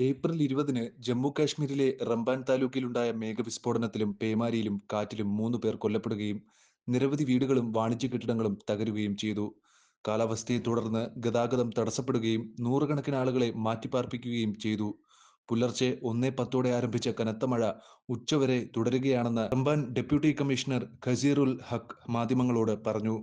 April 20-ന് Jammu കാശ്മീരിലെ റംബാൻ താലൂക്കിലുണ്ടായ മേഘവിസ്ഫോടനത്തിലും പേമാരിയിലും കാറ്റിലും 3 പേർ കൊല്ലപ്പെടുകയും നിരവധി വീടുകളും വാണിജ്യ കെട്ടിടങ്ങളും തകരുകയും ചെയ്തു. കാലാവസ്ഥയെ തുടർന്ന് ഗതാഗതം തടസ്സപ്പെടുകയും നൂറുകണക്കിന് ആളുകളെ മാറ്റിപ്പാർപ്പിക്കുകയും ചെയ്തു. പുലർച്ചെ 1:10 ആരംഭിച്ച കനത്ത മഴ ഉച്ചവരെ തുടരുകയാണെന്ന് റംബാൻ ഡെപ്യൂട്ടി കമ്മീഷണർ ഖസീറുൽ ഹക്ക് മാധ്യമങ്ങളോട് പറഞ്ഞു.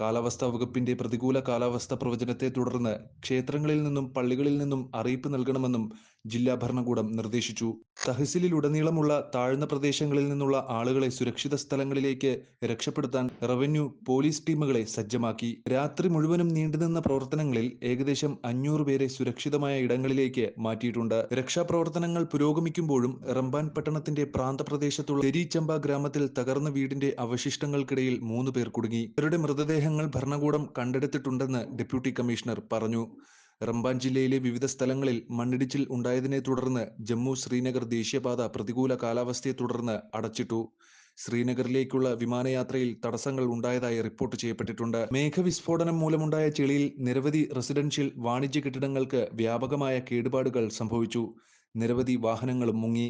കാലാവസ്ഥാ വകുപ്പിന്റെ പ്രതികൂല കാലാവസ്ഥ പ്രവചനത്തെ തുടർന്ന് ക്ഷേത്രങ്ങളിൽ നിന്നും പള്ളികളിൽ നിന്നും അറിയിപ്പ് നൽകണമെന്നും ജില്ലാ ഭരണകൂടം നിർദ്ദേശിച്ചു. തഹസിലിലുടനീളമുള്ള താഴ്ന്ന പ്രദേശങ്ങളിൽ നിന്നുള്ള ആളുകളെ സുരക്ഷിത സ്ഥലങ്ങളിലേക്ക് രക്ഷപ്പെടുത്താൻ റവന്യൂ, പോലീസ് ടീമുകളെ സജ്ജമാക്കി. രാത്രി മുഴുവനും നീണ്ടുനിന്ന പ്രവർത്തനങ്ങളിൽ ഏകദേശം 500 പേരെ സുരക്ഷിതമായ ഇടങ്ങളിലേക്ക് മാറ്റിയിട്ടുണ്ട്. രക്ഷാപ്രവർത്തനങ്ങൾ പുരോഗമിക്കുമ്പോഴും റംബാൻ പട്ടണത്തിന്റെ പ്രാന്തപ്രദേശത്തുള്ള തെരിചമ്പ ഗ്രാമത്തിൽ തകർന്ന വീടിന്റെ അവശിഷ്ടങ്ങൾക്കിടയിൽ 3 പേർ കുടുങ്ങി. ഇവരുടെ മൃതദേഹങ്ങൾ ഭരണകൂടം കണ്ടെടുത്തിട്ടുണ്ടെന്ന് ഡെപ്യൂട്ടി കമ്മീഷണർ പറഞ്ഞു. റംബാൻ ജില്ലയിലെ വിവിധ സ്ഥലങ്ങളിൽ മണ്ണിടിച്ചിൽ ഉണ്ടായതിനെ തുടർന്ന് ജമ്മു-ശ്രീനഗർ ദേശീയപാത പ്രതികൂല കാലാവസ്ഥയെ തുടർന്ന് അടച്ചിട്ടു. ശ്രീനഗറിലേക്കുള്ള വിമാനയാത്രയിൽ തടസ്സങ്ങൾ ഉണ്ടായതായി റിപ്പോർട്ട് ചെയ്യപ്പെട്ടിട്ടുണ്ട്. മേഘവിസ്ഫോടനം മൂലമുണ്ടായ ചെളിയിൽ നിരവധി റെസിഡൻഷ്യൽ, വാണിജ്യ കെട്ടിടങ്ങൾക്ക് വ്യാപകമായ കേടുപാടുകൾ സംഭവിച്ചു. നിരവധി വാഹനങ്ങളും മുങ്ങി.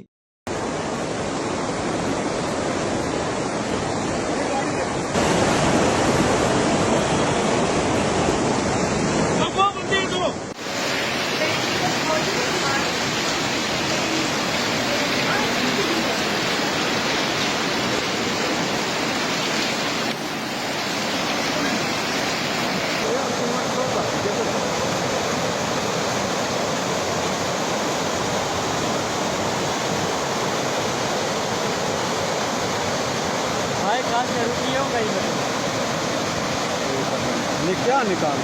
भाई कहाँ से रुकी हो गई? क्या निकाल